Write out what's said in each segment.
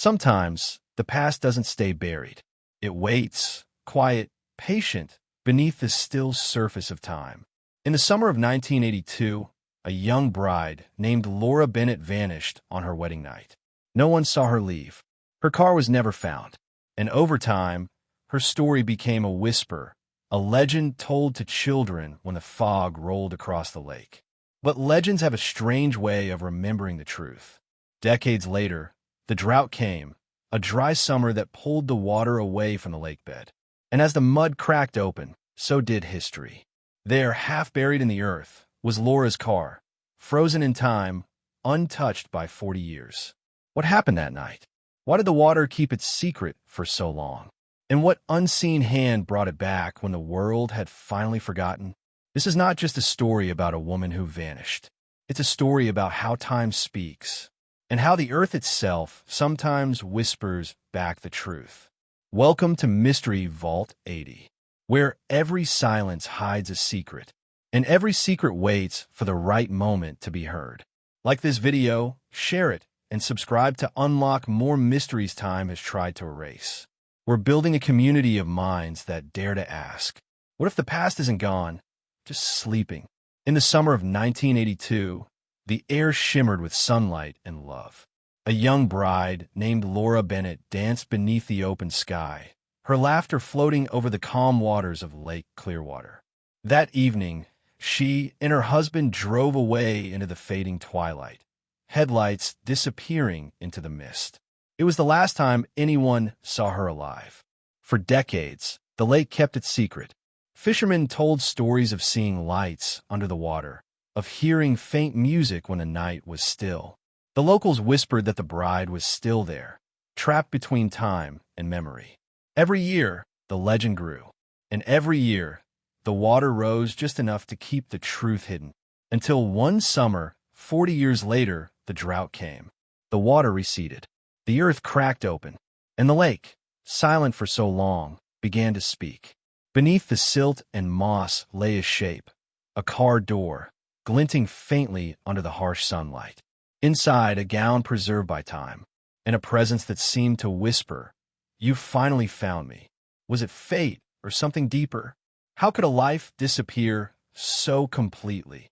Sometimes, the past doesn't stay buried. It waits, quiet, patient, beneath the still surface of time. In the summer of 1982, a young bride named Laura Bennett vanished on her wedding night. No one saw her leave. Her car was never found. And over time, her story became a whisper, a legend told to children when the fog rolled across the lake. But legends have a strange way of remembering the truth. Decades later, the drought came, a dry summer that pulled the water away from the lake bed. And as the mud cracked open, so did history. There, half buried in the earth, was Laura's car, frozen in time, untouched by 40 years. What happened that night? Why did the water keep its secret for so long? And what unseen hand brought it back when the world had finally forgotten? This is not just a story about a woman who vanished. It's a story about how time speaks, and how the earth itself sometimes whispers back the truth. Welcome to Mystery Vault 80, where every silence hides a secret, and every secret waits for the right moment to be heard. Like this video, share it, and subscribe to unlock more mysteries time has tried to erase. We're building a community of minds that dare to ask, what if the past isn't gone, just sleeping? In the summer of 1982, the air shimmered with sunlight and love. A young bride named Laura Bennett danced beneath the open sky, her laughter floating over the calm waters of Lake Clearwater. That evening, she and her husband drove away into the fading twilight, headlights disappearing into the mist. It was the last time anyone saw her alive. For decades, the lake kept its secret. Fishermen told stories of seeing lights under the water, of hearing faint music when the night was still. The locals whispered that the bride was still there, trapped between time and memory. Every year, the legend grew, and every year, the water rose just enough to keep the truth hidden. Until one summer, 40 years later, the drought came. The water receded. The earth cracked open, and the lake, silent for so long, began to speak. Beneath the silt and moss lay a shape, a car door, glinting faintly under the harsh sunlight. Inside, a gown preserved by time, and a presence that seemed to whisper, "You finally found me." Was it fate or something deeper? How could a life disappear so completely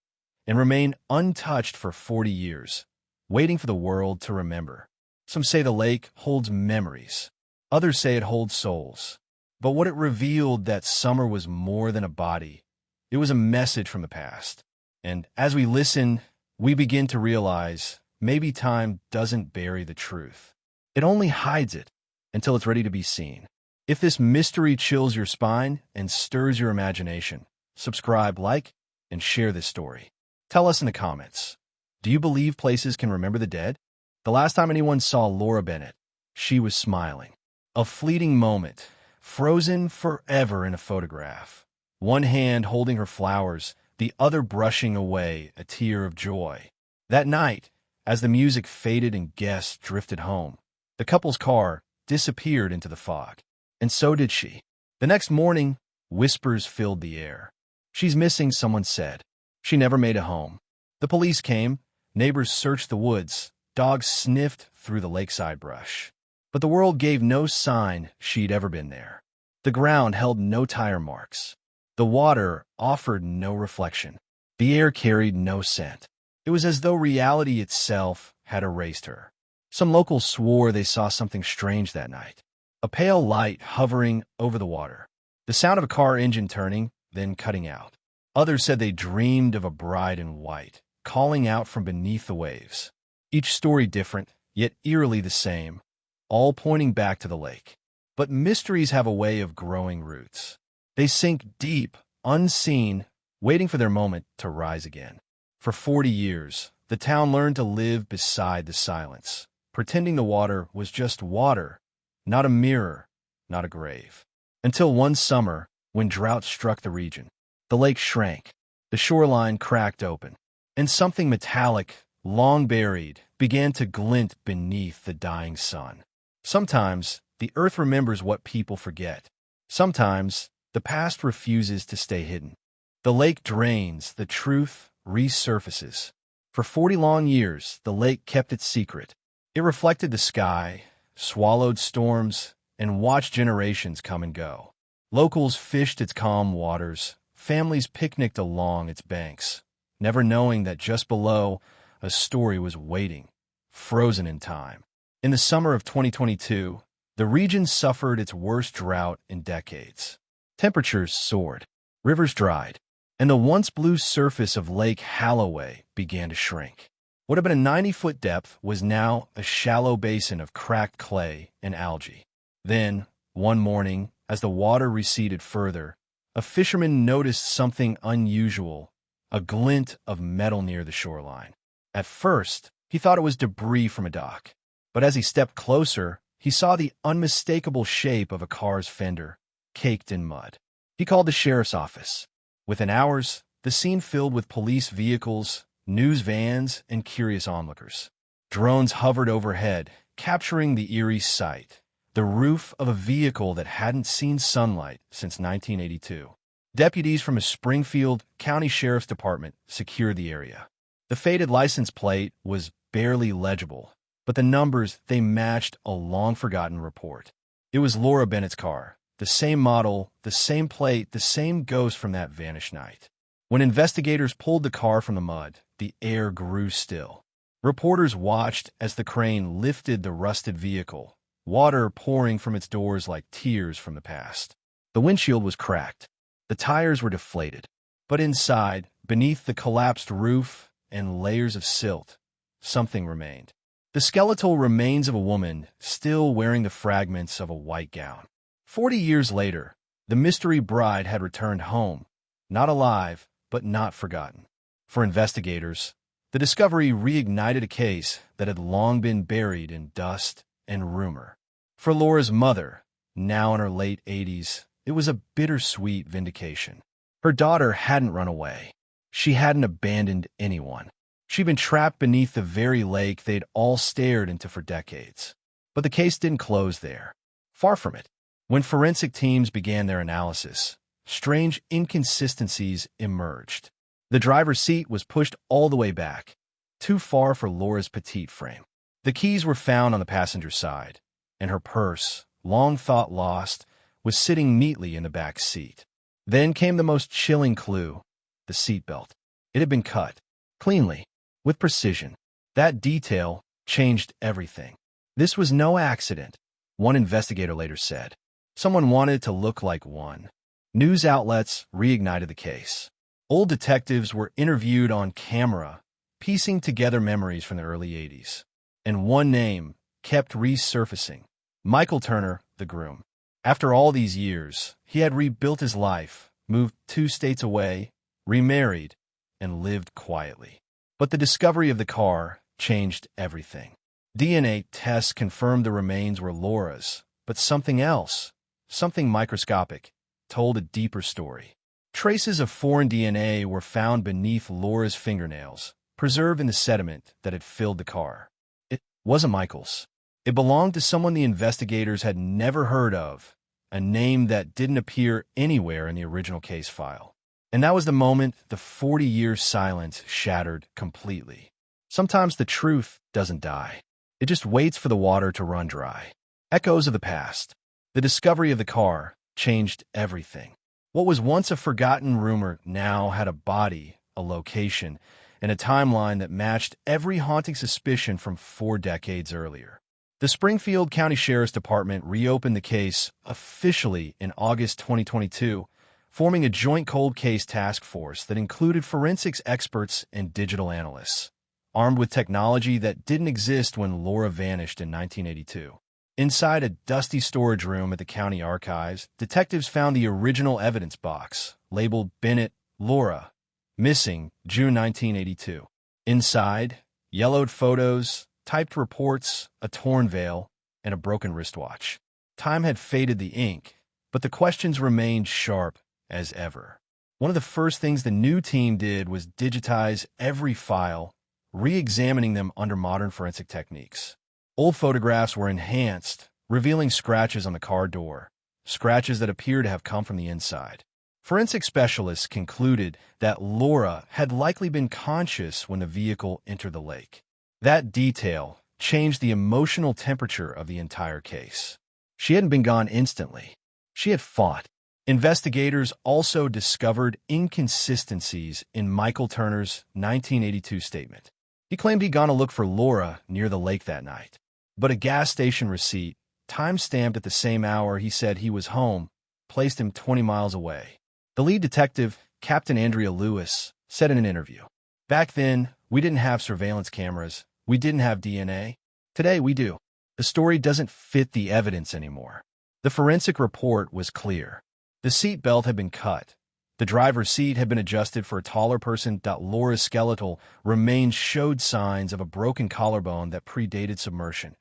and remain untouched for 40 years, waiting for the world to remember? Some say the lake holds memories. Others say it holds souls. But what it revealed that summer was more than a body. It was a message from the past. And as we listen, we begin to realize maybe time doesn't bury the truth. It only hides it until it's ready to be seen. If this mystery chills your spine and stirs your imagination, subscribe, like, and share this story. Tell us in the comments, do you believe places can remember the dead? The last time anyone saw Laura Bennett, she was smiling. A fleeting moment, frozen forever in a photograph. One hand holding her flowers, the other brushing away a tear of joy. That night, as the music faded and guests drifted home, the couple's car disappeared into the fog. And so did she. The next morning, whispers filled the air. "She's missing," someone said. "She never made it home." The police came, neighbors searched the woods, dogs sniffed through the lakeside brush. But the world gave no sign she'd ever been there. The ground held no tire marks. The water offered no reflection. The air carried no scent. It was as though reality itself had erased her. Some locals swore they saw something strange that night. A pale light hovering over the water. The sound of a car engine turning, then cutting out. Others said they dreamed of a bride in white, calling out from beneath the waves. Each story different, yet eerily the same, all pointing back to the lake. But mysteries have a way of growing roots. They sink deep, unseen, waiting for their moment to rise again. For 40 years, the town learned to live beside the silence, pretending the water was just water, not a mirror, not a grave. Until one summer, when drought struck the region, the lake shrank, the shoreline cracked open, and something metallic, long buried, began to glint beneath the dying sun. Sometimes, the earth remembers what people forget. Sometimes, the past refuses to stay hidden. The lake drains, the truth resurfaces. For 40 long years, the lake kept its secret. It reflected the sky, swallowed storms, and watched generations come and go. Locals fished its calm waters, families picnicked along its banks, never knowing that just below, a story was waiting, frozen in time. In the summer of 2022, the region suffered its worst drought in decades. Temperatures soared, rivers dried, and the once blue surface of Lake Holloway began to shrink. What had been a 90-foot depth was now a shallow basin of cracked clay and algae. Then, one morning, as the water receded further, a fisherman noticed something unusual, a glint of metal near the shoreline. At first, he thought it was debris from a dock, but as he stepped closer, he saw the unmistakable shape of a car's fender, caked in mud. He called the sheriff's office. Within hours, the scene filled with police vehicles, news vans, and curious onlookers. Drones hovered overhead, capturing the eerie sight, the roof of a vehicle that hadn't seen sunlight since 1982. Deputies from a Springfield County Sheriff's Department secured the area. The faded license plate was barely legible, but the numbers, they matched a long-forgotten report. It was Laura Bennett's car, the same model, the same plate, the same ghost from that vanished night. When investigators pulled the car from the mud, the air grew still. Reporters watched as the crane lifted the rusted vehicle, water pouring from its doors like tears from the past. The windshield was cracked. The tires were deflated. But inside, beneath the collapsed roof and layers of silt, something remained. The skeletal remains of a woman still wearing the fragments of a white gown. 40 years later, the mystery bride had returned home, not alive, but not forgotten. For investigators, the discovery reignited a case that had long been buried in dust and rumor. For Laura's mother, now in her late 80s, it was a bittersweet vindication. Her daughter hadn't run away. She hadn't abandoned anyone. She'd been trapped beneath the very lake they'd all stared into for decades. But the case didn't close there. Far from it. When forensic teams began their analysis, strange inconsistencies emerged. The driver's seat was pushed all the way back, too far for Laura's petite frame. The keys were found on the passenger side, and her purse, long thought lost, was sitting neatly in the back seat. Then came the most chilling clue, the seatbelt. It had been cut, cleanly, with precision. That detail changed everything. This was no accident, one investigator later said. Someone wanted it to look like one. News outlets reignited the case. Old detectives were interviewed on camera, piecing together memories from the early 80s. And one name kept resurfacing. Michael Turner, the groom. After all these years, he had rebuilt his life, moved 2 states away, remarried, and lived quietly. But the discovery of the car changed everything. DNA tests confirmed the remains were Laura's, but something else, something microscopic, told a deeper story. Traces of foreign DNA were found beneath Laura's fingernails, preserved in the sediment that had filled the car. It wasn't Michael's. It belonged to someone the investigators had never heard of, a name that didn't appear anywhere in the original case file. And that was the moment the 40-year silence shattered completely. Sometimes the truth doesn't die. It just waits for the water to run dry. Echoes of the past. The discovery of the car changed everything. What was once a forgotten rumor now had a body, a location, and a timeline that matched every haunting suspicion from 4 decades earlier. The Springfield County Sheriff's Department reopened the case officially in August 2022, forming a joint cold case task force that included forensics experts and digital analysts, armed with technology that didn't exist when Laura vanished in 1982. Inside a dusty storage room at the county archives, detectives found the original evidence box, labeled Bennett, Laura, missing June 1982. Inside, yellowed photos, typed reports, a torn veil, and a broken wristwatch. Time had faded the ink, but the questions remained sharp as ever. One of the first things the new team did was digitize every file, re-examining them under modern forensic techniques. Old photographs were enhanced, revealing scratches on the car door, scratches that appeared to have come from the inside. Forensic specialists concluded that Laura had likely been conscious when the vehicle entered the lake. That detail changed the emotional temperature of the entire case. She hadn't been gone instantly. She had fought. Investigators also discovered inconsistencies in Michael Turner's 1982 statement. He claimed he'd gone to look for Laura near the lake that night. But a gas station receipt, time-stamped at the same hour he said he was home, placed him 20 miles away. The lead detective, Captain Andrea Lewis, said in an interview, "Back then, we didn't have surveillance cameras. We didn't have DNA. Today, we do. The story doesn't fit the evidence anymore." The forensic report was clear. The seat belt had been cut. The driver's seat had been adjusted for a taller person. Laura's skeletal remains showed signs of a broken collarbone that predated submersion.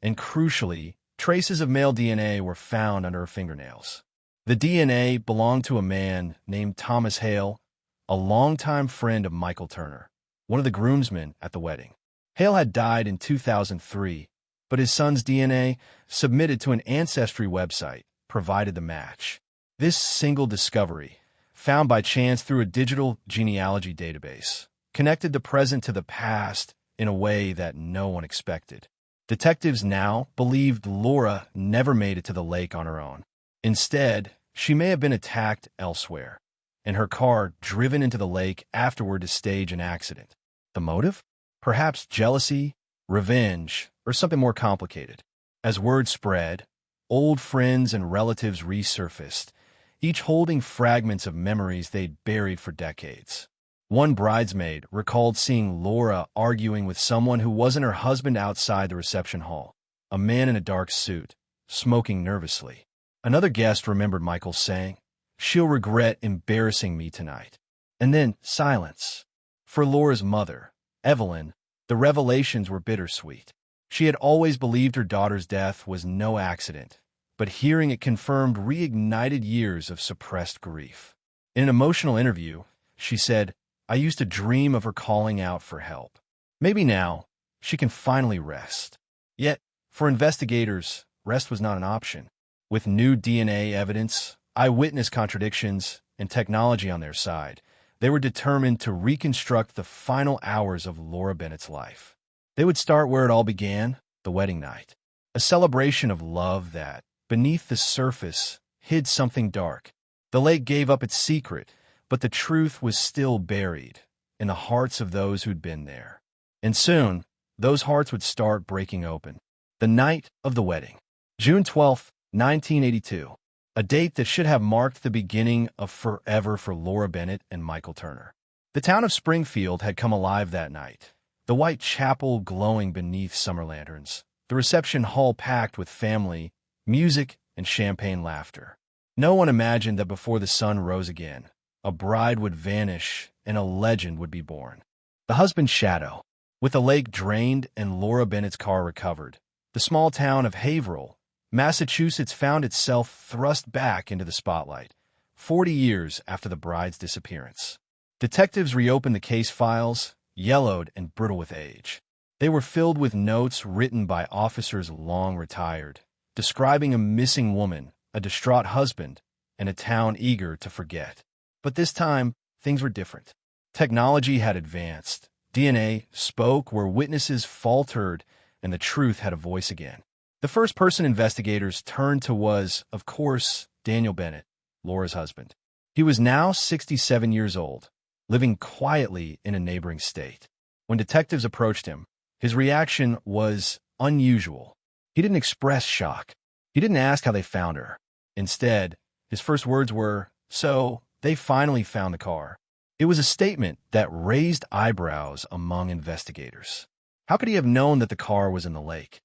And crucially, traces of male DNA were found under her fingernails. The DNA belonged to a man named Thomas Hale, a longtime friend of Michael Turner, one of the groomsmen at the wedding. Hale had died in 2003, but his son's DNA, submitted to an ancestry website, provided the match. This single discovery, found by chance through a digital genealogy database, connected the present to the past in a way that no one expected. Detectives now believed Laura never made it to the lake on her own. Instead, she may have been attacked elsewhere, and her car driven into the lake afterward to stage an accident. The motive? Perhaps jealousy, revenge, or something more complicated. As word spread, old friends and relatives resurfaced, each holding fragments of memories they'd buried for decades. One bridesmaid recalled seeing Laura arguing with someone who wasn't her husband outside the reception hall, a man in a dark suit, smoking nervously. Another guest remembered Michael saying, "She'll regret embarrassing me tonight." And then silence. For Laura's mother, Evelyn, the revelations were bittersweet. She had always believed her daughter's death was no accident, but hearing it confirmed reignited years of suppressed grief. In an emotional interview, she said, "I used to dream of her calling out for help. Maybe now, she can finally rest." Yet, for investigators, rest was not an option. With new DNA evidence, eyewitness contradictions, and technology on their side, they were determined to reconstruct the final hours of Laura Bennett's life. They would start where it all began, the wedding night. A celebration of love that, beneath the surface, hid something dark. The lake gave up its secret, but the truth was still buried in the hearts of those who'd been there. And soon, those hearts would start breaking open. The night of the wedding. June 12th, 1982. A date that should have marked the beginning of forever for Laura Bennett and Michael Turner. The town of Springfield had come alive that night, the white chapel glowing beneath summer lanterns, the reception hall packed with family, music, and champagne laughter. No one imagined that before the sun rose again, a bride would vanish and a legend would be born. The husband's shadow. With the lake drained and Laura Bennett's car recovered, the small town of Haverhill, Massachusetts found itself thrust back into the spotlight, 40 years after the bride's disappearance. Detectives reopened the case files, yellowed and brittle with age. They were filled with notes written by officers long retired, describing a missing woman, a distraught husband, and a town eager to forget. But this time, things were different. Technology had advanced. DNA spoke where witnesses faltered, and the truth had a voice again. The first person investigators turned to was, of course, Daniel Bennett, Laura's husband. He was now 67 years old, living quietly in a neighboring state. When detectives approached him, his reaction was unusual. He didn't express shock. He didn't ask how they found her. Instead, his first words were, "So, they finally found the car." It was a statement that raised eyebrows among investigators. How could he have known that the car was in the lake?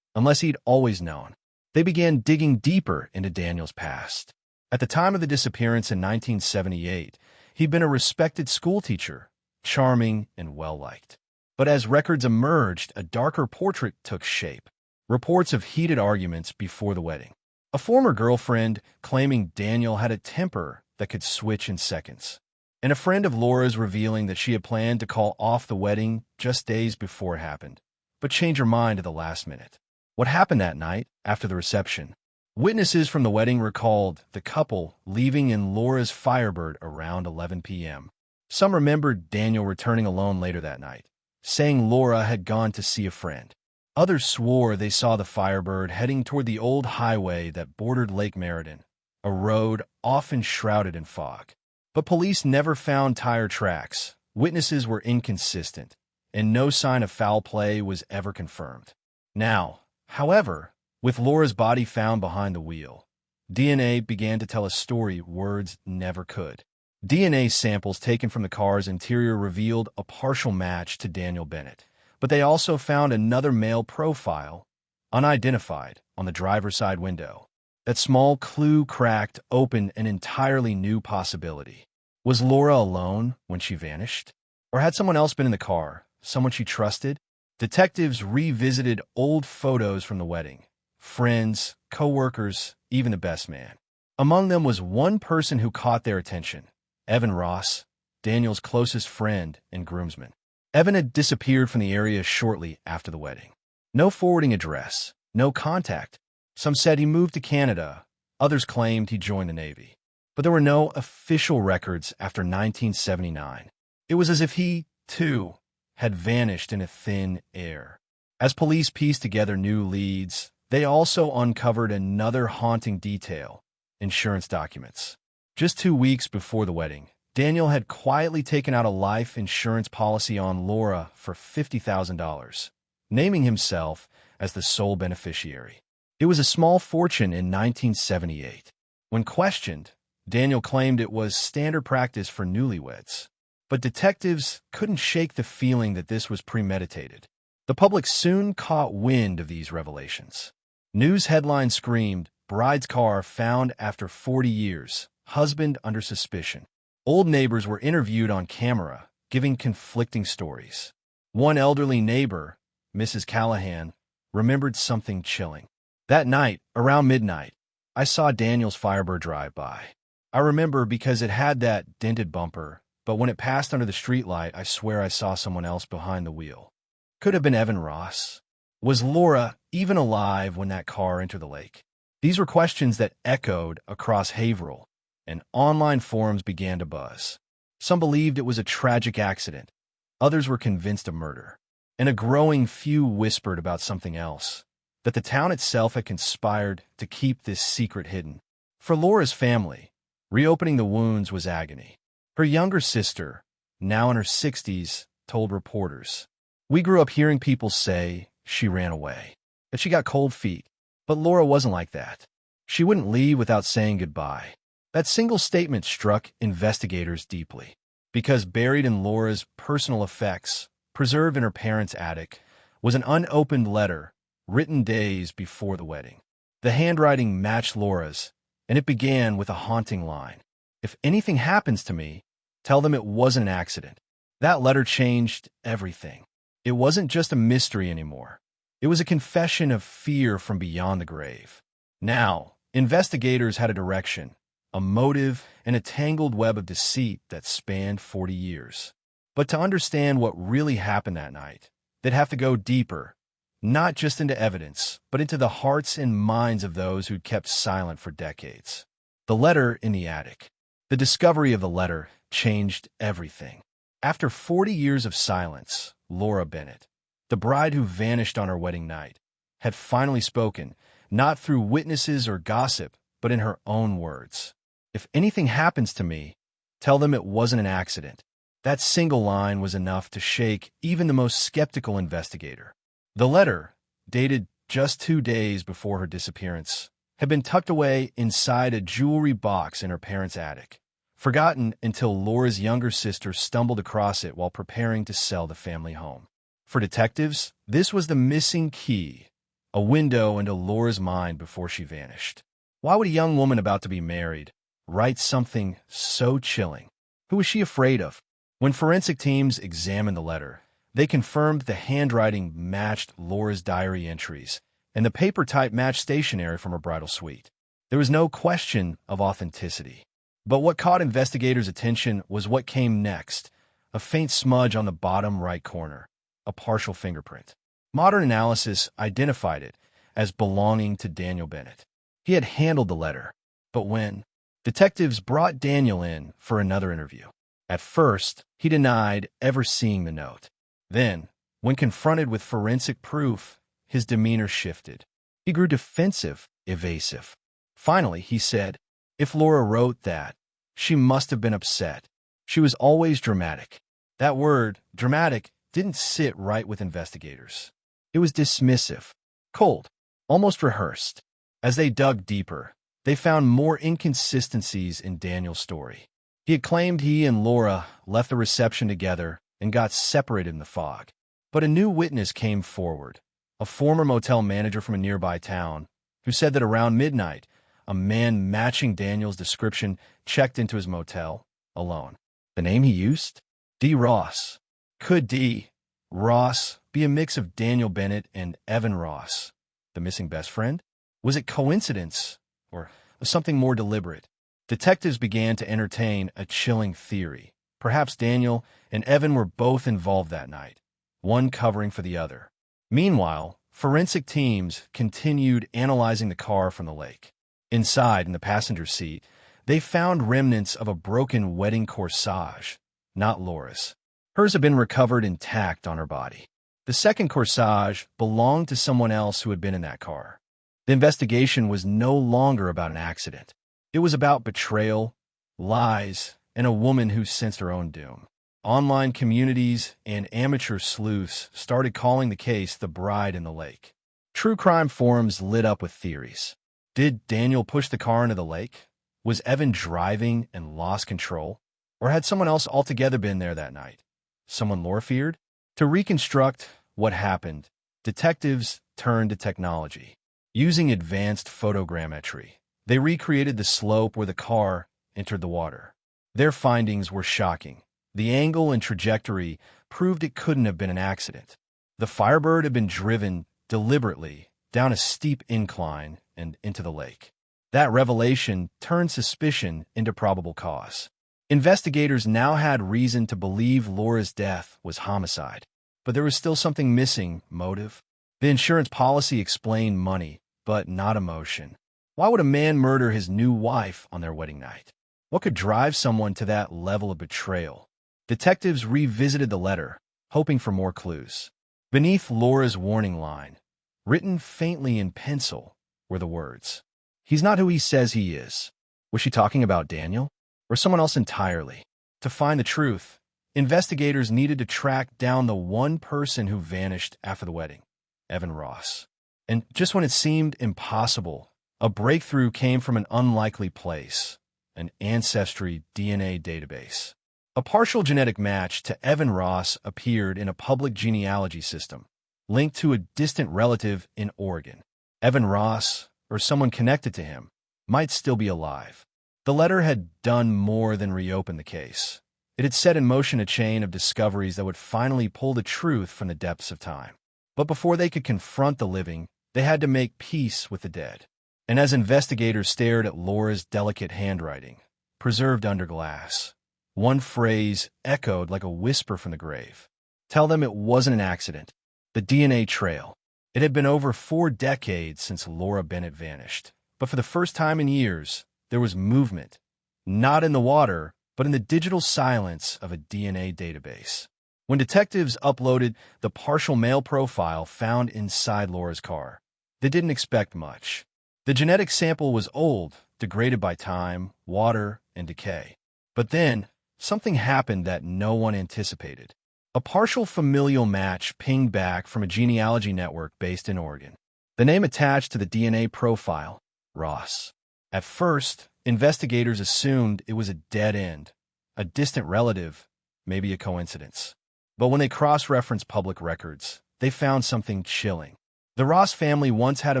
Unless he'd always known. They began digging deeper into Daniel's past. At the time of the disappearance in 1978, he'd been a respected schoolteacher, charming and well-liked. But as records emerged, a darker portrait took shape. Reports of heated arguments before the wedding. A former girlfriend claiming Daniel had a temper that could switch in seconds. And a friend of Laura's revealing that she had planned to call off the wedding just days before it happened, but change her mind at the last minute. What happened that night after the reception? Witnesses from the wedding recalled the couple leaving in Laura's Firebird around 11 p.m. Some remembered Daniel returning alone later that night, saying Laura had gone to see a friend. Others swore they saw the Firebird heading toward the old highway that bordered Lake Meriden, a road often shrouded in fog. But police never found tire tracks, witnesses were inconsistent, and no sign of foul play was ever confirmed. Now, however, with Laura's body found behind the wheel, DNA began to tell a story words never could. DNA samples taken from the car's interior revealed a partial match to Daniel Bennett, but they also found another male profile, unidentified, on the driver's side window. That small clue cracked open an entirely new possibility. Was Laura alone when she vanished? Or had someone else been in the car, someone she trusted? Detectives revisited old photos from the wedding. Friends, co-workers, even the best man. Among them was one person who caught their attention. Evan Ross, Daniel's closest friend and groomsman. Evan had disappeared from the area shortly after the wedding. No forwarding address, no contact. Some said he moved to Canada, others claimed he joined the Navy. But there were no official records after 1979. It was as if he, too, had vanished in a thin air. As police pieced together new leads, they also uncovered another haunting detail: insurance documents. Just 2 weeks before the wedding, Daniel had quietly taken out a life insurance policy on Laura for $50,000, naming himself as the sole beneficiary. It was a small fortune in 1978. When questioned, Daniel claimed it was standard practice for newlyweds. But detectives couldn't shake the feeling that this was premeditated. The public soon caught wind of these revelations. News headlines screamed, "Bride's car found after 40 years, husband under suspicion." Old neighbors were interviewed on camera, giving conflicting stories. One elderly neighbor, Mrs. Callahan, remembered something chilling. "That night, around midnight, I saw Daniel's Firebird drive by. I remember because it had that dented bumper, but when it passed under the streetlight, I swear I saw someone else behind the wheel. Could have been Evan Ross. Was Laura even alive when that car entered the lake?" These were questions that echoed across Haverhill, and online forums began to buzz. Some believed it was a tragic accident. Others were convinced of murder. And a growing few whispered about something else, that the town itself had conspired to keep this secret hidden. For Laura's family, reopening the wounds was agony. Her younger sister, now in her 60s, told reporters, "We grew up hearing people say she ran away, that she got cold feet. But Laura wasn't like that. She wouldn't leave without saying goodbye." That single statement struck investigators deeply, because buried in Laura's personal effects, preserved in her parents' attic, was an unopened letter written days before the wedding. The handwriting matched Laura's, and it began with a haunting line: "If anything happens to me, tell them it wasn't an accident." That letter changed everything. It wasn't just a mystery anymore. It was a confession of fear from beyond the grave. Now, investigators had a direction, a motive, and a tangled web of deceit that spanned 40 years. But to understand what really happened that night, they'd have to go deeper, not just into evidence, but into the hearts and minds of those who'd kept silent for decades. The letter in the attic. The discovery of the letter changed everything. After 40 years of silence, Laura Bennett, the bride who vanished on her wedding night, had finally spoken, not through witnesses or gossip, but in her own words. "If anything happens to me, tell them it wasn't an accident." That single line was enough to shake even the most skeptical investigator. The letter, dated just 2 days before her disappearance, had been tucked away inside a jewelry box in her parents' attic, forgotten until Laura's younger sister stumbled across it while preparing to sell the family home. For detectives, this was the missing key, a window into Laura's mind before she vanished. Why would a young woman about to be married write something so chilling? Who was she afraid of? When forensic teams examined the letter, they confirmed the handwriting matched Laura's diary entries, and the paper type matched stationery from her bridal suite. There was no question of authenticity. But what caught investigators' attention was what came next: a faint smudge on the bottom right corner, a partial fingerprint. Modern analysis identified it as belonging to Daniel Bennett. He had handled the letter, but when detectives brought Daniel in for another interview, at first, he denied ever seeing the note. Then, when confronted with forensic proof, his demeanor shifted. He grew defensive, evasive. Finally, he said, "If Laura wrote that, she must have been upset. She was always dramatic." That word, dramatic, didn't sit right with investigators. It was dismissive, cold, almost rehearsed. As they dug deeper, they found more inconsistencies in Daniel's story. He had claimed he and Laura left the reception together and got separated in the fog. But a new witness came forward, a former motel manager from a nearby town, who said that around midnight, a man matching Daniel's description checked into his motel, alone. The name he used? D. Ross. Could D. Ross be a mix of Daniel Bennett and Evan Ross, the missing best friend? Was it coincidence or something more deliberate? Detectives began to entertain a chilling theory. Perhaps Daniel and Evan were both involved that night, one covering for the other. Meanwhile, forensic teams continued analyzing the car from the lake. Inside, in the passenger seat, they found remnants of a broken wedding corsage, not Laura's. Hers had been recovered intact on her body. The second corsage belonged to someone else who had been in that car. The investigation was no longer about an accident. It was about betrayal, lies, and a woman who sensed her own doom. Online communities and amateur sleuths started calling the case the Bride in the Lake. True crime forums lit up with theories. Did Daniel push the car into the lake? Was Evan driving and lost control? Or had someone else altogether been there that night? Someone Laura feared? To reconstruct what happened, detectives turned to technology. Using advanced photogrammetry, they recreated the slope where the car entered the water. Their findings were shocking. The angle and trajectory proved it couldn't have been an accident. The Firebird had been driven deliberately down a steep incline and into the lake. That revelation turned suspicion into probable cause. Investigators now had reason to believe Laura's death was homicide. But there was still something missing: motive. The insurance policy explained money, but not emotion. Why would a man murder his new wife on their wedding night? What could drive someone to that level of betrayal? Detectives revisited the letter, hoping for more clues. Beneath Laura's warning line, written faintly in pencil, were the words, "He's not who he says he is." Was she talking about Daniel? Or someone else entirely? To find the truth, investigators needed to track down the one person who vanished after the wedding, Evan Ross. And just when it seemed impossible, a breakthrough came from an unlikely place: an ancestry DNA database. A partial genetic match to Evan Ross appeared in a public genealogy system, linked to a distant relative in Oregon. Evan Ross, or someone connected to him, might still be alive. The letter had done more than reopen the case. It had set in motion a chain of discoveries that would finally pull the truth from the depths of time. But before they could confront the living, they had to make peace with the dead. And as investigators stared at Laura's delicate handwriting, preserved under glass, one phrase echoed like a whisper from the grave. Tell them it wasn't an accident. The DNA trail. It had been over 4 decades since Laura Bennett vanished. But for the first time in years, there was movement, not in the water, but in the digital silence of a DNA database. When detectives uploaded the partial male profile found inside Laura's car, they didn't expect much. The genetic sample was old, degraded by time, water, and decay. But then, something happened that no one anticipated. A partial familial match pinged back from a genealogy network based in Oregon. The name attached to the DNA profile, Ross. At first, investigators assumed it was a dead end, a distant relative, maybe a coincidence. But when they cross-referenced public records, they found something chilling. The Ross family once had a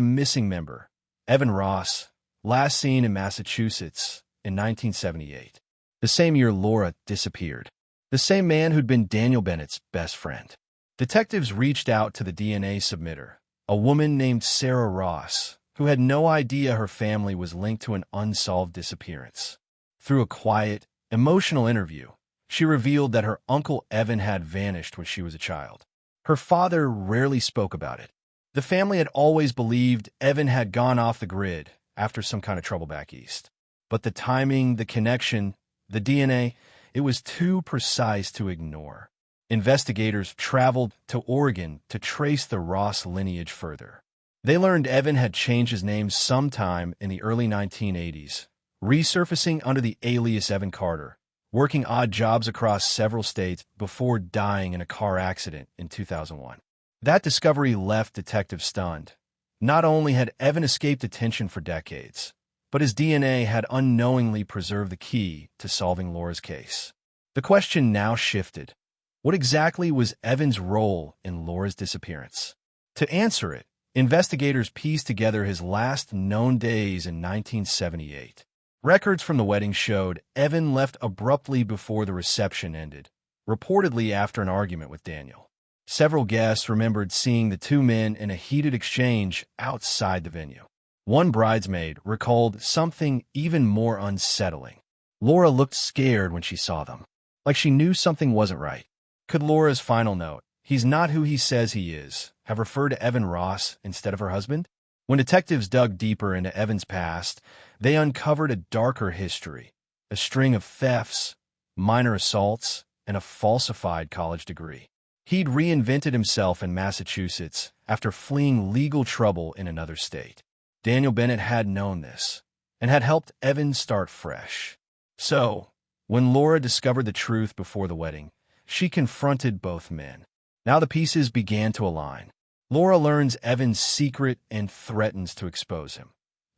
missing member, Evan Ross, last seen in Massachusetts in 1978, the same year Laura disappeared. The same man who'd been Daniel Bennett's best friend. Detectives reached out to the DNA submitter, a woman named Sarah Ross, who had no idea her family was linked to an unsolved disappearance. Through a quiet, emotional interview, she revealed that her uncle Evan had vanished when she was a child. Her father rarely spoke about it. The family had always believed Evan had gone off the grid after some kind of trouble back east. But the timing, the connection, the DNA, it was too precise to ignore. investigators traveled to Oregon to trace the Ross lineage further. They learned Evan had changed his name sometime in the early 1980s, resurfacing under the alias Evan Carter, working odd jobs across several states before dying in a car accident in 2001. That discovery left detectives stunned. Not only had Evan escaped detention for decades, but his DNA had unknowingly preserved the key to solving Laura's case. The question now shifted. What exactly was Evan's role in Laura's disappearance? To answer it, investigators pieced together his last known days in 1978. Records from the wedding showed Evan left abruptly before the reception ended, reportedly after an argument with Daniel. Several guests remembered seeing the two men in a heated exchange outside the venue. One bridesmaid recalled something even more unsettling. Laura looked scared when she saw them, like she knew something wasn't right. Could Laura's final note, "He's not who he says he is," have referred to Evan Ross instead of her husband? When detectives dug deeper into Evan's past, they uncovered a darker history, a string of thefts, minor assaults, and a falsified college degree. He'd reinvented himself in Massachusetts after fleeing legal trouble in another state. Daniel Bennett had known this and had helped Evan start fresh. So, when Laura discovered the truth before the wedding, she confronted both men. Now the pieces began to align. Laura learns Evan's secret and threatens to expose him.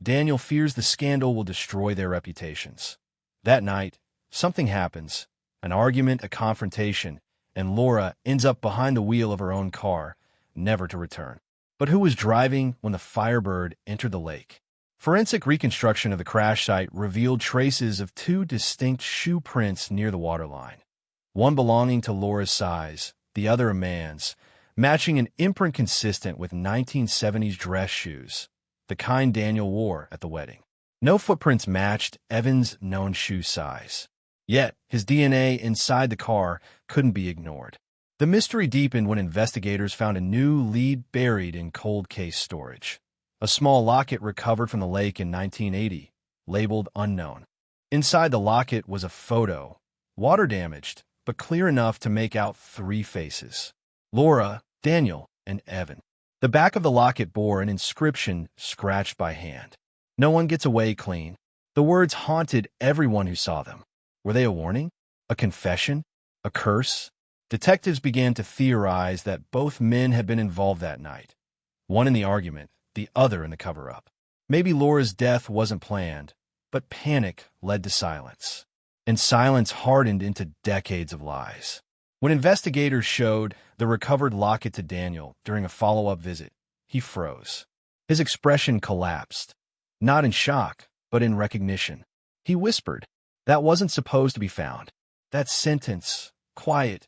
Daniel fears the scandal will destroy their reputations. That night, something happens, an argument, a confrontation, and Laura ends up behind the wheel of her own car, never to return. But who was driving when the Firebird entered the lake? Forensic reconstruction of the crash site revealed traces of two distinct shoe prints near the waterline. One belonging to Laura's size, the other a man's, matching an imprint consistent with 1970s dress shoes, the kind Daniel wore at the wedding. No footprints matched Evan's known shoe size. Yet, his DNA inside the car couldn't be ignored. The mystery deepened when investigators found a new lead buried in cold case storage. A small locket recovered from the lake in 1980, labeled unknown. Inside the locket was a photo, water-damaged, but clear enough to make out three faces: Laura, Daniel, and Evan. The back of the locket bore an inscription scratched by hand. "No one gets away clean." The words haunted everyone who saw them. Were they a warning? A confession? A curse? Detectives began to theorize that both men had been involved that night. One in the argument, the other in the cover-up. Maybe Laura's death wasn't planned, but panic led to silence. And silence hardened into decades of lies. When investigators showed the recovered locket to Daniel during a follow-up visit, he froze. His expression collapsed, not in shock, but in recognition. He whispered, "That wasn't supposed to be found." That sentence, quiet,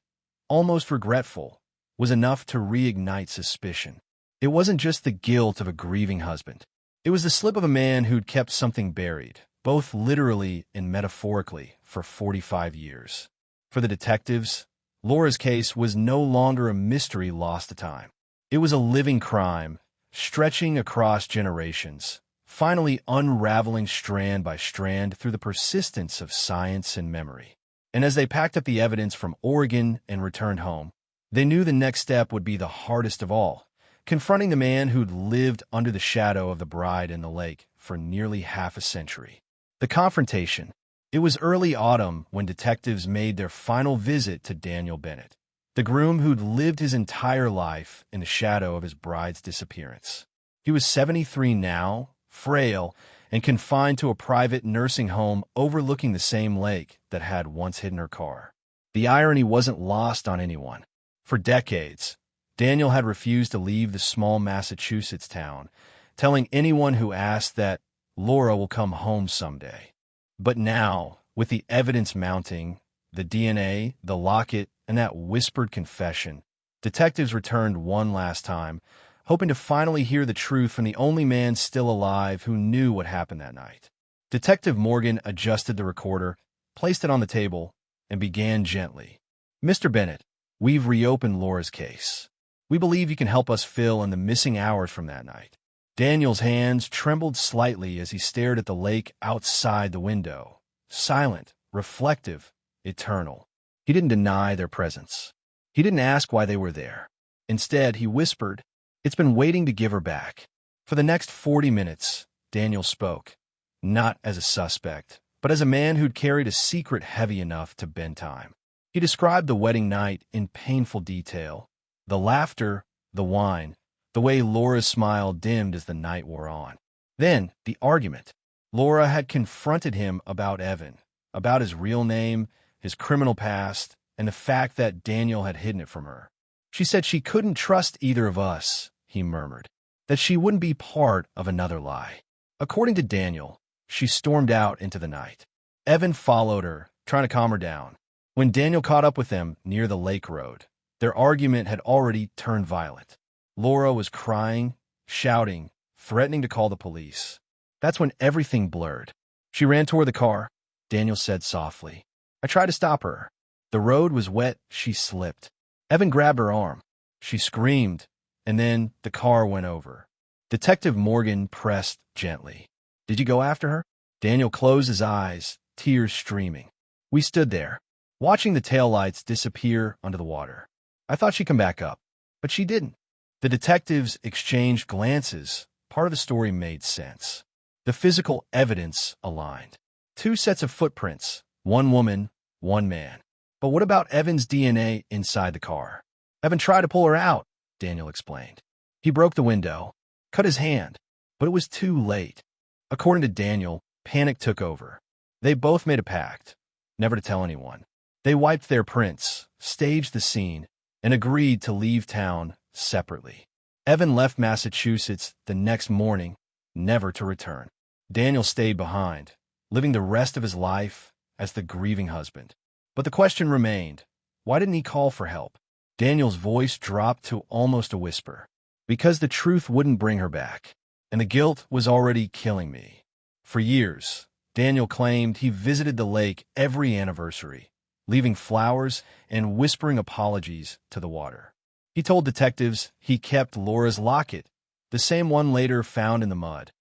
almost regretful, was enough to reignite suspicion. It wasn't just the guilt of a grieving husband. It was the slip of a man who'd kept something buried, both literally and metaphorically, for 45 years. For the detectives, Laura's case was no longer a mystery lost to time. It was a living crime, stretching across generations, finally unraveling strand by strand through the persistence of science and memory. And as they packed up the evidence from Oregon and returned home, they knew the next step would be the hardest of all, confronting the man who'd lived under the shadow of the bride in the lake for nearly half a century. The confrontation. It was early autumn when detectives made their final visit to Daniel Bennett, the groom who'd lived his entire life in the shadow of his bride's disappearance. He was 73 now, frail, and confined to a private nursing home overlooking the same lake that had once hidden her car. The irony wasn't lost on anyone. For decades, Daniel had refused to leave the small Massachusetts town, telling anyone who asked that Laura will come home someday. But now, with the evidence mounting, the DNA, the locket, and that whispered confession, detectives returned one last time, hoping to finally hear the truth from the only man still alive who knew what happened that night. Detective Morgan adjusted the recorder, placed it on the table, and began gently. "Mr. Bennett, we've reopened Laura's case. We believe you can help us fill in the missing hours from that night." Daniel's hands trembled slightly as he stared at the lake outside the window, silent, reflective, eternal. He didn't deny their presence. He didn't ask why they were there. Instead, he whispered, "It's been waiting to give her back." For the next 40 minutes, Daniel spoke, not as a suspect, but as a man who'd carried a secret heavy enough to bend time. He described the wedding night in painful detail. The laughter, the wine, the way Laura's smile dimmed as the night wore on. Then, the argument. Laura had confronted him about Evan, about his real name, his criminal past, and the fact that Daniel had hidden it from her. She said she couldn't trust either of us, he murmured, that she wouldn't be part of another lie. According to Daniel, she stormed out into the night. Evan followed her, trying to calm her down. When Daniel caught up with them near the lake road, their argument had already turned violent. Laura was crying, shouting, threatening to call the police. That's when everything blurred. She ran toward the car, Daniel said softly. I tried to stop her. The road was wet, she slipped. Evan grabbed her arm. She screamed, and then the car went over. Detective Morgan pressed gently. Did you go after her? Daniel closed his eyes, tears streaming. We stood there, watching the taillights disappear under the water. I thought she'd come back up, but she didn't. The detectives exchanged glances. Part of the story made sense. The physical evidence aligned. 2 sets of footprints, 1 woman, 1 man. But what about Evan's DNA inside the car? Evan tried to pull her out, Daniel explained. He broke the window, cut his hand, but it was too late. According to Daniel, panic took over. They both made a pact, never to tell anyone. They wiped their prints, staged the scene, and agreed to leave town separately. Evan left Massachusetts the next morning, never to return. Daniel stayed behind, living the rest of his life as the grieving husband. But the question remained, why didn't he call for help? Daniel's voice dropped to almost a whisper. Because the truth wouldn't bring her back, and the guilt was already killing me. For years, Daniel claimed he visited the lake every anniversary, leaving flowers and whispering apologies to the water. He told detectives he kept Laura's locket, the same one later found in the mud,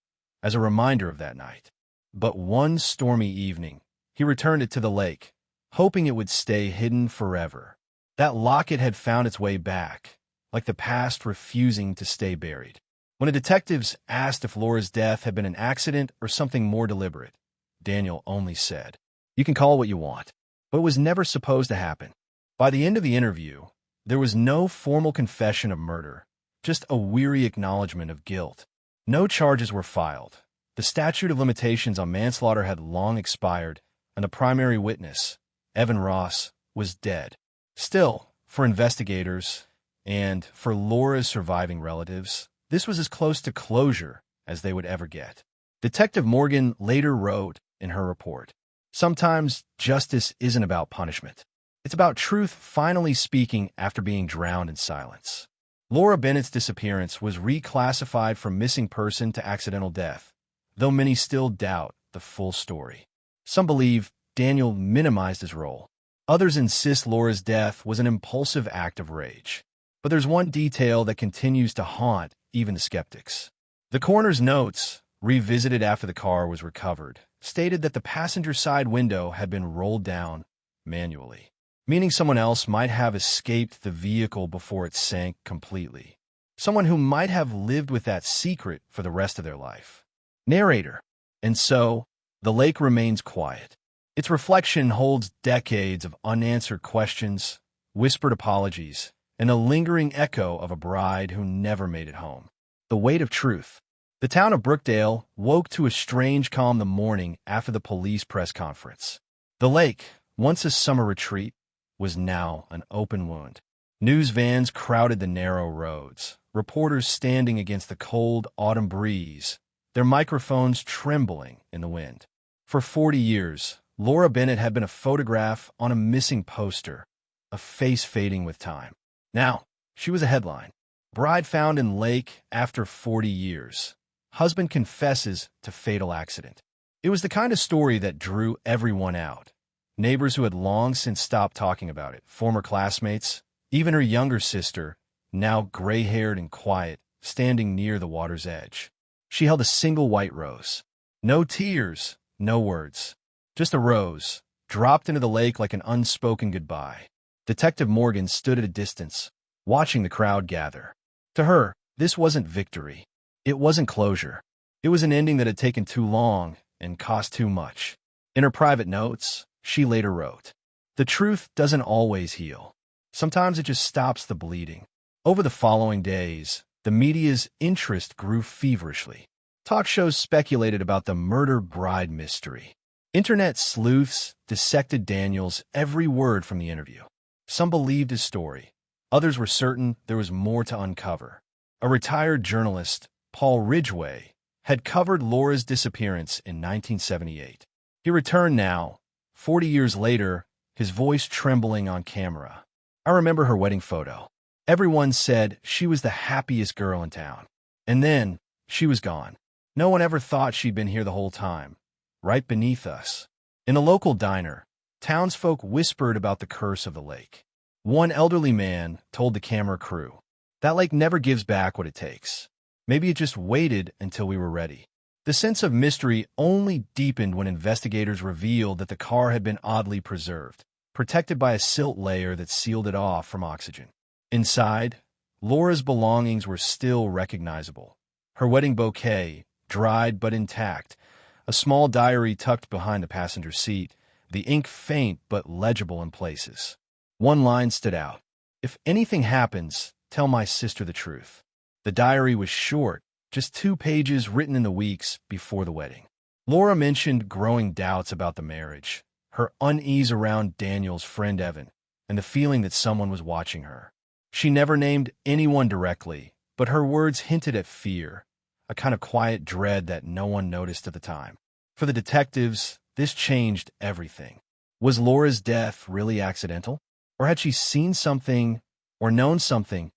as a reminder of that night. But one stormy evening, he returned it to the lake, hoping it would stay hidden forever. That locket had found its way back, like the past refusing to stay buried. When the detectives asked if Laura's death had been an accident or something more deliberate, Daniel only said, "You can call it what you want," but it was never supposed to happen. By the end of the interview, there was no formal confession of murder, just a weary acknowledgement of guilt. No charges were filed. The statute of limitations on manslaughter had long expired, and the primary witness, Evan Ross, was dead. Still, for investigators and for Laura's surviving relatives, this was as close to closure as they would ever get. Detective Morgan later wrote in her report, "Sometimes justice isn't about punishment. It's about truth finally speaking after being drowned in silence." Laura Bennett's disappearance was reclassified from missing person to accidental death, though many still doubt the full story. Some believe Daniel minimized his role. Others insist Laura's death was an impulsive act of rage. But there's one detail that continues to haunt even the skeptics. The coroner's notes, revisited after the car was recovered, stated that the passenger side window had been rolled down manually, meaning someone else might have escaped the vehicle before it sank completely. Someone who might have lived with that secret for the rest of their life. Narrator. And so, the lake remains quiet. Its reflection holds decades of unanswered questions, whispered apologies, and a lingering echo of a bride who never made it home. The weight of truth. The town of Brookdale woke to a strange calm the morning after the police press conference. The lake, once a summer retreat, was now an open wound. News vans crowded the narrow roads, reporters standing against the cold autumn breeze, their microphones trembling in the wind. For 40 years, Laura Bennett had been a photograph on a missing poster, a face fading with time. Now, she was a headline. Bride found in lake after 40 years. Husband confesses to fatal accident. It was the kind of story that drew everyone out. Neighbors who had long since stopped talking about it, former classmates, even her younger sister, now gray-haired and quiet, standing near the water's edge. She held a single white rose. No tears, no words. Just a rose, dropped into the lake like an unspoken goodbye. Detective Morgan stood at a distance, watching the crowd gather. To her, this wasn't victory. It wasn't closure. It was an ending that had taken too long and cost too much. In her private notes, she later wrote, "The truth doesn't always heal. Sometimes it just stops the bleeding." Over the following days, the media's interest grew feverishly. Talk shows speculated about the murder bride mystery. Internet sleuths dissected Daniel's every word from the interview. Some believed his story. Others were certain there was more to uncover. A retired journalist, Paul Ridgway, had covered Laura's disappearance in 1978. He returned now, 40 years later, his voice trembling on camera. "I remember her wedding photo. Everyone said she was the happiest girl in town. And then, she was gone. No one ever thought she'd been here the whole time, right beneath us." In a local diner, townsfolk whispered about the curse of the lake. One elderly man told the camera crew, "That lake never gives back what it takes. Maybe it just waited until we were ready." The sense of mystery only deepened when investigators revealed that the car had been oddly preserved, protected by a silt layer that sealed it off from oxygen. Inside, Laura's belongings were still recognizable. Her wedding bouquet, dried but intact, a small diary tucked behind the passenger seat, the ink faint but legible in places. One line stood out, "If anything happens, tell my sister the truth." The diary was short, just 2 pages written in the weeks before the wedding. Laura mentioned growing doubts about the marriage, her unease around Daniel's friend Evan, and the feeling that someone was watching her. She never named anyone directly, but her words hinted at fear, a kind of quiet dread that no one noticed at the time. For the detectives, this changed everything. Was Laura's death really accidental? Or had she seen something or known something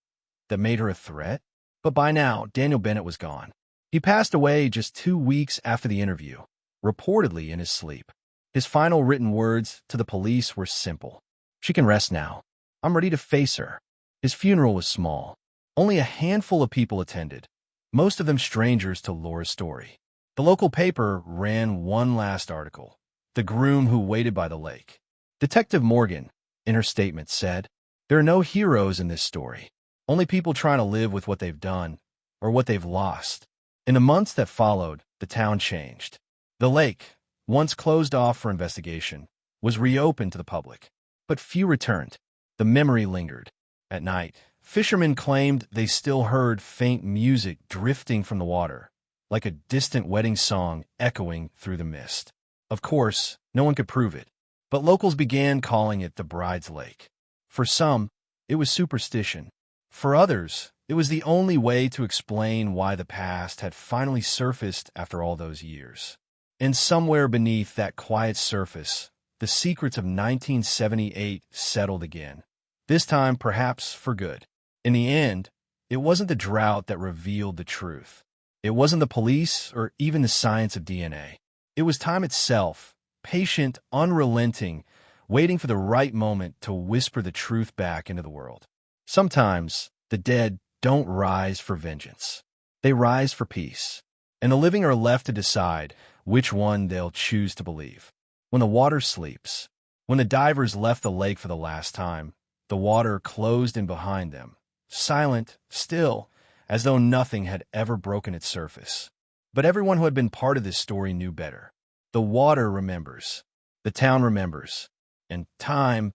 that made her a threat? But by now, Daniel Bennett was gone. He passed away just 2 weeks after the interview, reportedly in his sleep. His final written words to the police were simple. "She can rest now. I'm ready to face her." His funeral was small. Only a handful of people attended, most of them strangers to Laura's story. The local paper ran one last article, "The Groom Who Waited by the Lake." Detective Morgan, in her statement, said, "There are no heroes in this story, only people trying to live with what they've done or what they've lost." In the months that followed, the town changed. The lake, once closed off for investigation, was reopened to the public, but few returned. The memory lingered. At night, fishermen claimed they still heard faint music drifting from the water, like a distant wedding song echoing through the mist. Of course, no one could prove it, but locals began calling it the Bride's Lake. For some, it was superstition. For others, it was the only way to explain why the past had finally surfaced after all those years. And somewhere beneath that quiet surface, the secrets of 1978 settled again. This time, perhaps for good. In the end, it wasn't the drought that revealed the truth. It wasn't the police or even the science of DNA. It was time itself, patient, unrelenting, waiting for the right moment to whisper the truth back into the world. Sometimes, the dead don't rise for vengeance. They rise for peace. And the living are left to decide which one they'll choose to believe. When the water sleeps, when the divers left the lake for the last time, the water closed in behind them, silent, still, as though nothing had ever broken its surface. But everyone who had been part of this story knew better. The water remembers. The town remembers. And time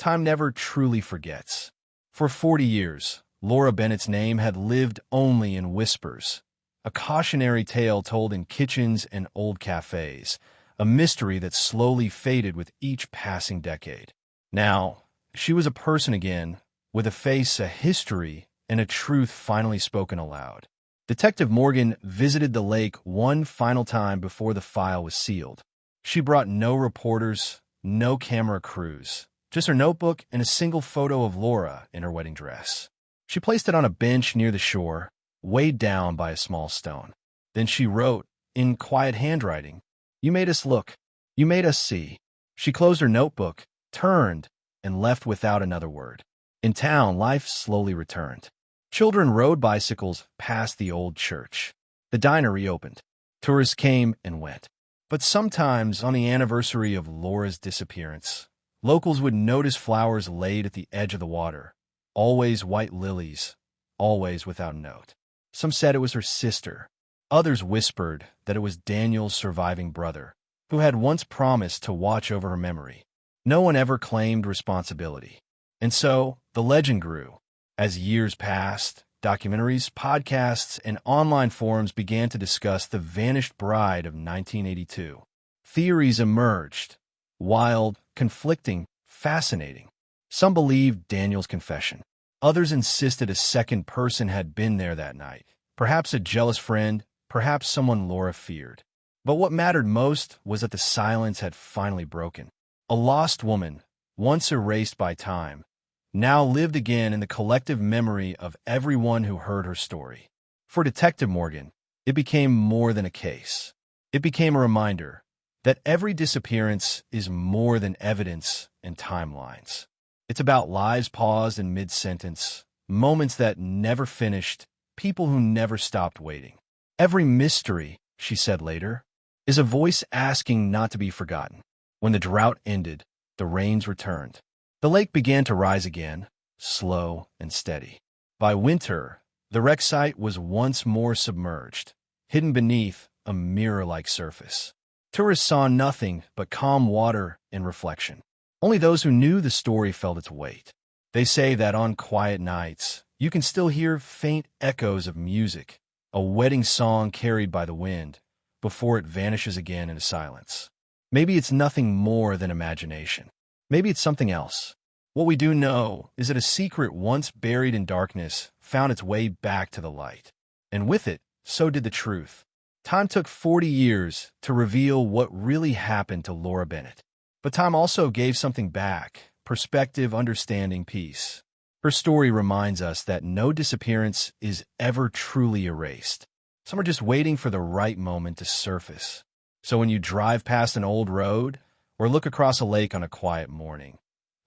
never truly forgets. For 40 years, Laura Bennett's name had lived only in whispers, a cautionary tale told in kitchens and old cafes, a mystery that slowly faded with each passing decade. Now, she was a person again, with a face, a history, and a truth finally spoken aloud. Detective Morgan visited the lake one final time before the file was sealed. She brought no reporters, no camera crews, just her notebook and a single photo of Laura in her wedding dress. She placed it on a bench near the shore, weighed down by a small stone. Then she wrote, in quiet handwriting, "You made us look. You made us see." She closed her notebook, turned, and left without another word. In town, life slowly returned. Children rode bicycles past the old church. The diner reopened. Tourists came and went. But sometimes, on the anniversary of Laura's disappearance, Locals would notice flowers laid at the edge of the water, always white lilies, always without note. Some said it was her sister. Others whispered that it was Daniel's surviving brother, who had once promised to watch over her memory. No one ever claimed responsibility. And so, the legend grew. As years passed, documentaries, podcasts, and online forums began to discuss the vanished bride of 1982. Theories emerged. Wild, conflicting, fascinating. Some believed Daniel's confession. Others insisted a second person had been there that night. Perhaps a jealous friend, perhaps someone Laura feared. But what mattered most was that the silence had finally broken. A lost woman, once erased by time, now lived again in the collective memory of everyone who heard her story. For Detective Morgan, it became more than a case. It became a reminder that every disappearance is more than evidence and timelines. It's about lives paused in mid-sentence, moments that never finished, people who never stopped waiting. Every mystery, she said later, is a voice asking not to be forgotten. When the drought ended, the rains returned. The lake began to rise again, slow and steady. By winter, the wreck site was once more submerged, hidden beneath a mirror-like surface. Tourists saw nothing but calm water and reflection. Only those who knew the story felt its weight. They say that on quiet nights, you can still hear faint echoes of music, a wedding song carried by the wind, before it vanishes again into silence. Maybe it's nothing more than imagination. Maybe it's something else. What we do know is that a secret once buried in darkness found its way back to the light. And with it, so did the truth. Time took 40 years to reveal what really happened to Laura Bennett. But time also gave something back: perspective, understanding, peace. Her story reminds us that no disappearance is ever truly erased. Some are just waiting for the right moment to surface. So when you drive past an old road or look across a lake on a quiet morning,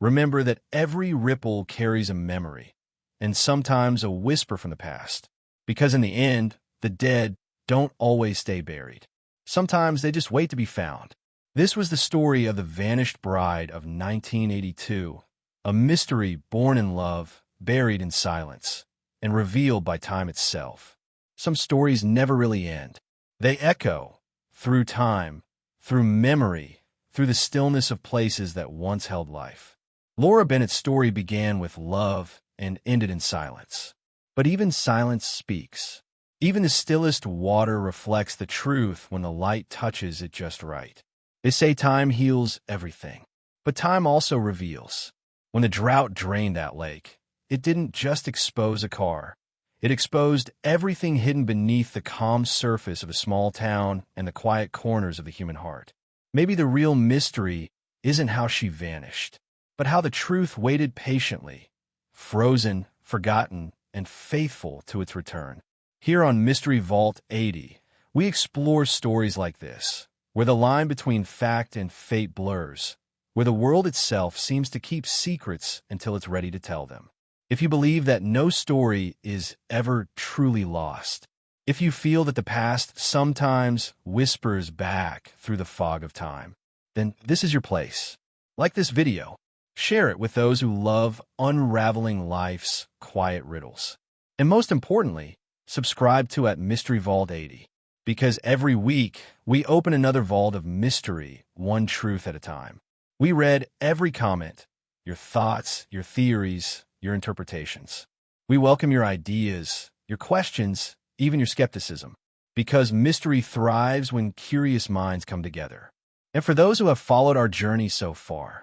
remember that every ripple carries a memory, and sometimes a whisper from the past. Because in the end, the dead don't always stay buried. Sometimes they just wait to be found. This was the story of the vanished bride of 1982, a mystery born in love, buried in silence, and revealed by time itself. Some stories never really end. They echo through time, through memory, through the stillness of places that once held life. Laura Bennett's story began with love and ended in silence. But even silence speaks. Even the stillest water reflects the truth when the light touches it just right. They say time heals everything, but time also reveals. When the drought drained that lake, it didn't just expose a car. It exposed everything hidden beneath the calm surface of a small town and the quiet corners of the human heart. Maybe the real mystery isn't how she vanished, but how the truth waited patiently, frozen, forgotten, and faithful to its return. Here on Mystery Vault 80, we explore stories like this, where the line between fact and fate blurs, where the world itself seems to keep secrets until it's ready to tell them. If you believe that no story is ever truly lost, if you feel that the past sometimes whispers back through the fog of time, then this is your place. Like this video, share it with those who love unraveling life's quiet riddles. And most importantly, subscribe to at Mystery Vault 80, because every week we open another vault of mystery, one truth at a time. We read every comment, your thoughts, your theories, your interpretations. We welcome your ideas, your questions, even your skepticism, because mystery thrives when curious minds come together. And for those who have followed our journey so far,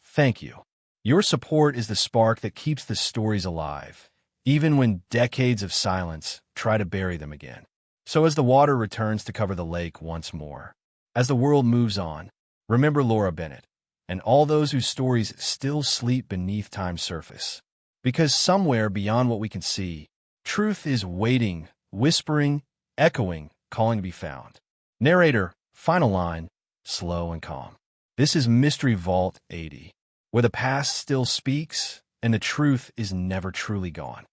thank you. Your support is the spark that keeps the stories alive, even when decades of silence try to bury them again. So as the water returns to cover the lake once more, as the world moves on, remember Laura Bennett and all those whose stories still sleep beneath time's surface. Because somewhere beyond what we can see, truth is waiting, whispering, echoing, calling to be found. Narrator, final line, slow and calm. This is Mystery Vault 80, where the past still speaks and the truth is never truly gone.